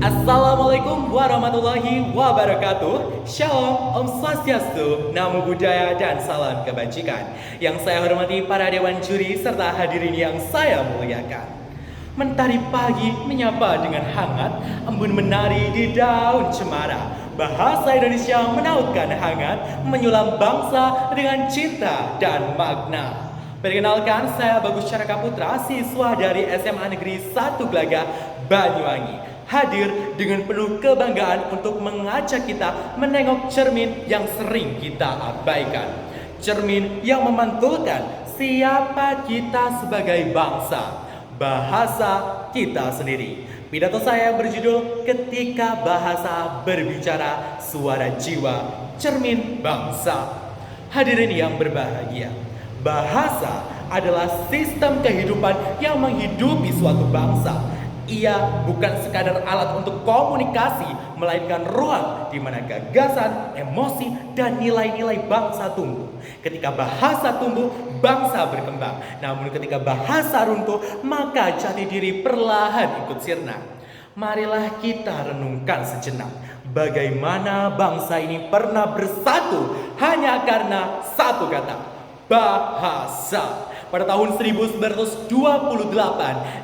Assalamualaikum warahmatullahi wabarakatuh. Shalom, Om Swastiastu, Namo Buddhaya, dan salam kebajikan. Yang saya hormati para dewan juri serta hadirin yang saya muliakan. Mentari pagi menyapa dengan hangat, embun menari di daun cemara. Bahasa Indonesia menautkan hangat, menyulam bangsa dengan cinta dan makna. Perkenalkan, saya Bagus Caraka Putra, siswa dari SMA Negeri 1 Glaga, Banyuwangi. Hadir dengan penuh kebanggaan untuk mengajak kita menengok cermin yang sering kita abaikan. Cermin yang memantulkan siapa kita sebagai bangsa, bahasa kita sendiri. Pidato saya berjudul Ketika Bahasa Berbicara, Suara Jiwa, Cermin Bangsa. Hadirin yang berbahagia, bahasa adalah sistem kehidupan yang menghidupi suatu bangsa. Ia bukan sekadar alat untuk komunikasi, melainkan ruang di mana gagasan, emosi, dan nilai-nilai bangsa tumbuh. Ketika bahasa tumbuh, bangsa berkembang. Namun ketika bahasa runtuh, maka jati diri perlahan ikut sirna. Marilah kita renungkan sejenak, bagaimana bangsa ini pernah bersatu hanya karena satu kata, bahasa. Pada tahun 1928,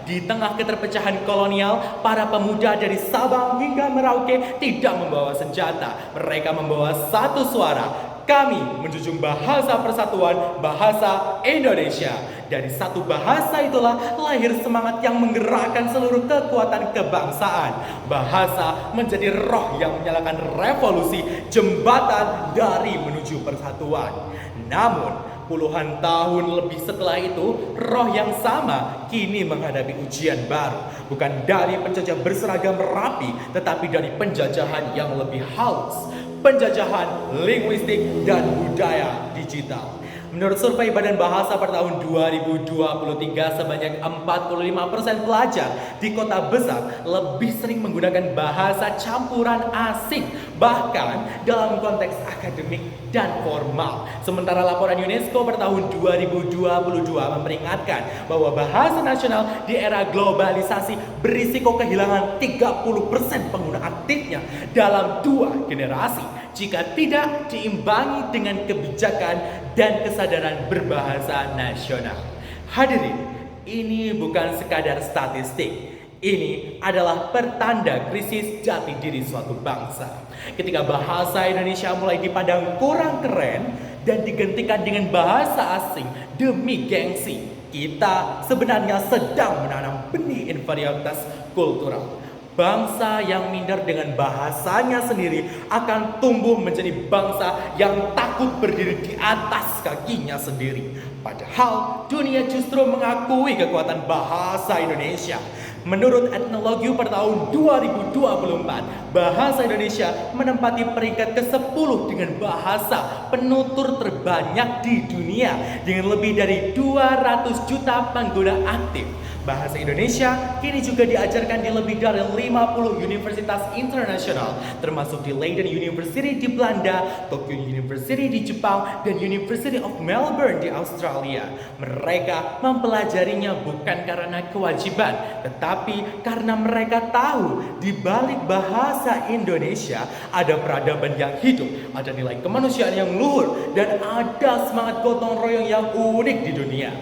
di tengah keterpecahan kolonial, para pemuda dari Sabang hingga Merauke tidak membawa senjata. Mereka membawa satu suara. Kami menjunjung bahasa persatuan, bahasa Indonesia. Dari satu bahasa itulah lahir semangat yang menggerakkan seluruh kekuatan kebangsaan. Bahasa menjadi roh yang menyalakan revolusi, jembatan dari menuju persatuan. Namun, puluhan tahun lebih setelah itu, roh yang sama kini menghadapi ujian baru. Bukan dari penjajah berseragam rapi, tetapi dari penjajahan yang lebih halus. Penjajahan linguistik dan budaya digital. Menurut survei Badan Bahasa pada tahun 2023, sebanyak 45% pelajar di kota besar lebih sering menggunakan bahasa campuran asing, bahkan dalam konteks akademik dan formal. Sementara laporan UNESCO pada tahun 2022 memperingatkan bahwa bahasa nasional di era globalisasi berisiko kehilangan 30% pengguna aktifnya dalam 2 generasi jika tidak diimbangi dengan kebijakan dan kesadaran berbahasa nasional. Hadirin, ini bukan sekadar statistik. Ini adalah pertanda krisis jati diri suatu bangsa. Ketika bahasa Indonesia mulai dipandang kurang keren dan digantikan dengan bahasa asing demi gengsi, kita sebenarnya sedang menanam benih inferioritas kultural. Bangsa yang minder dengan bahasanya sendiri akan tumbuh menjadi bangsa yang takut berdiri di atas kakinya sendiri. Padahal dunia justru mengakui kekuatan bahasa Indonesia. Menurut Etnologi pada tahun 2024, bahasa Indonesia menempati peringkat ke-10 dengan bahasa penutur terbanyak di dunia dengan lebih dari 200 juta pengguna aktif. Bahasa Indonesia kini juga diajarkan di lebih dari 50 universitas internasional, termasuk di Leiden University di Belanda, Tokyo University di Jepang, dan University of Melbourne di Australia. Mereka mempelajarinya bukan karena kewajiban, tetapi karena mereka tahu di balik bahasa Indonesia ada peradaban yang hidup, ada nilai kemanusiaan yang luhur, dan ada semangat gotong royong yang unik di dunia.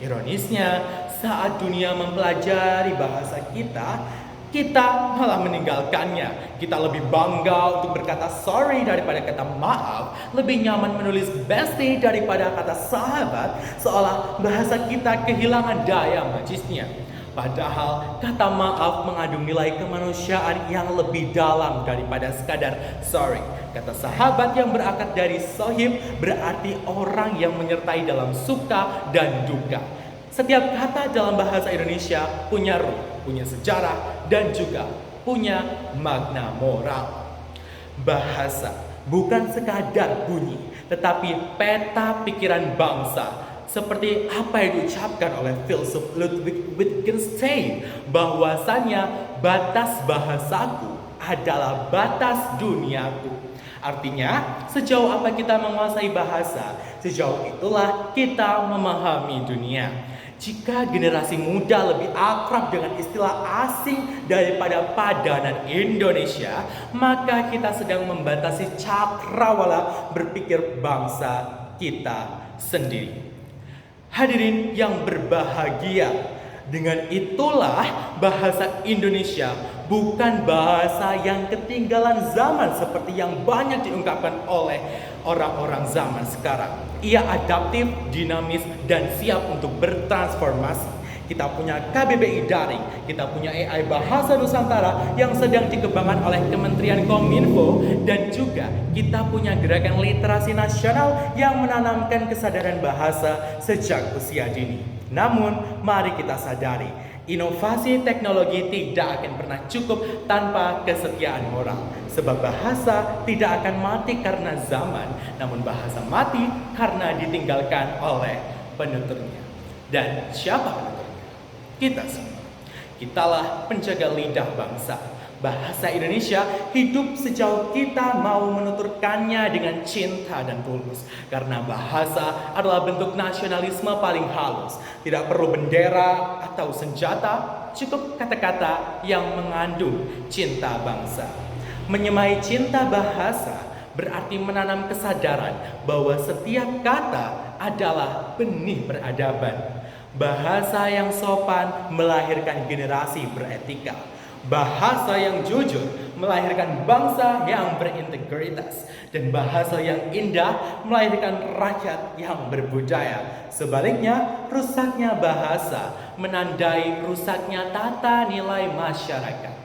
Ironisnya, saat dunia mempelajari bahasa kita malah meninggalkannya. Kita lebih bangga untuk berkata sorry daripada kata maaf, lebih nyaman menulis bestie daripada kata sahabat, seolah bahasa kita kehilangan daya magisnya. Padahal kata maaf mengandung nilai kemanusiaan yang lebih dalam daripada sekadar sorry. Kata sahabat yang berakar dari sohib berarti orang yang menyertai dalam suka dan duka. Setiap kata dalam bahasa Indonesia punya ruh, punya sejarah, dan juga punya makna moral. Bahasa bukan sekadar bunyi, tetapi peta pikiran bangsa. Seperti apa yang diucapkan oleh filsuf Ludwig Wittgenstein, bahwasanya batas bahasaku adalah batas duniaku. Artinya, sejauh apa kita menguasai bahasa, sejauh itulah kita memahami dunia. Jika generasi muda lebih akrab dengan istilah asing daripada padanan Indonesia, maka kita sedang membatasi cakrawala berpikir bangsa kita sendiri. Hadirin yang berbahagia, dengan itulah bahasa Indonesia bukan bahasa yang ketinggalan zaman seperti yang banyak diungkapkan oleh orang-orang zaman sekarang. Ia adaptif, dinamis, dan siap untuk bertransformasi. Kita punya KBBI Daring, kita punya AI Bahasa Nusantara yang sedang dikembangkan oleh Kementerian Kominfo, dan juga kita punya gerakan literasi nasional yang menanamkan kesadaran bahasa sejak usia dini. Namun, mari kita sadari, inovasi teknologi tidak akan pernah cukup tanpa kesetiaan moral. Sebab bahasa tidak akan mati karena zaman, namun bahasa mati karena ditinggalkan oleh penuturnya. Dan siapa penuturnya? Kita semua. Kitalah penjaga lidah bangsa. Bahasa Indonesia hidup sejauh kita mau menuturkannya dengan cinta dan tulus. Karena bahasa adalah bentuk nasionalisme paling halus. Tidak perlu bendera atau senjata, cukup kata-kata yang mengandung cinta bangsa. Menyemai cinta bahasa berarti menanam kesadaran bahwa setiap kata adalah benih peradaban. Bahasa yang sopan melahirkan generasi beretika. Bahasa yang jujur melahirkan bangsa yang berintegritas. Dan bahasa yang indah melahirkan rakyat yang berbudaya. Sebaliknya, rusaknya bahasa menandai rusaknya tata nilai masyarakat.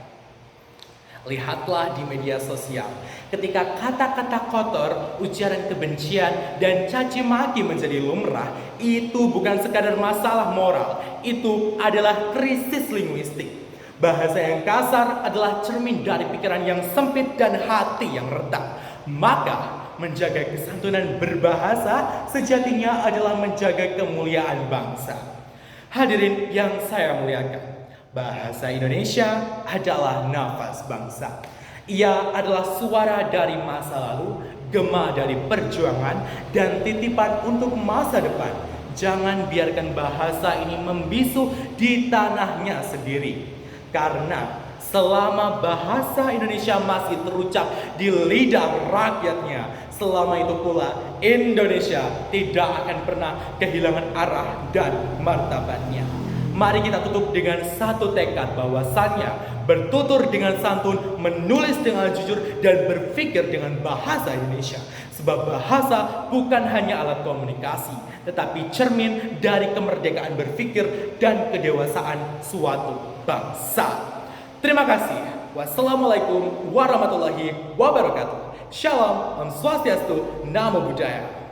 Lihatlah di media sosial, ketika kata-kata kotor, ujaran kebencian, dan caci maki menjadi lumrah, itu bukan sekadar masalah moral, itu adalah krisis linguistik. Bahasa yang kasar adalah cermin dari pikiran yang sempit dan hati yang retak. Maka, menjaga kesantunan berbahasa sejatinya adalah menjaga kemuliaan bangsa. Hadirin yang saya muliakan, bahasa Indonesia adalah nafas bangsa. Ia adalah suara dari masa lalu, gema dari perjuangan, dan titipan untuk masa depan. Jangan biarkan bahasa ini membisu di tanahnya sendiri. Karena selama bahasa Indonesia masih terucap di lidah rakyatnya, selama itu pula Indonesia tidak akan pernah kehilangan arah dan martabatnya. Mari kita tutup dengan satu tekad bahwasannya bertutur dengan santun, menulis dengan jujur, dan berpikir dengan bahasa Indonesia. Sebab bahasa bukan hanya alat komunikasi, tetapi cermin dari kemerdekaan berpikir dan kedewasaan suatu bangsa. Terima kasih. Wassalamualaikum warahmatullahi wabarakatuh. Shalom, Om Swastiastu, Namo Buddhaya.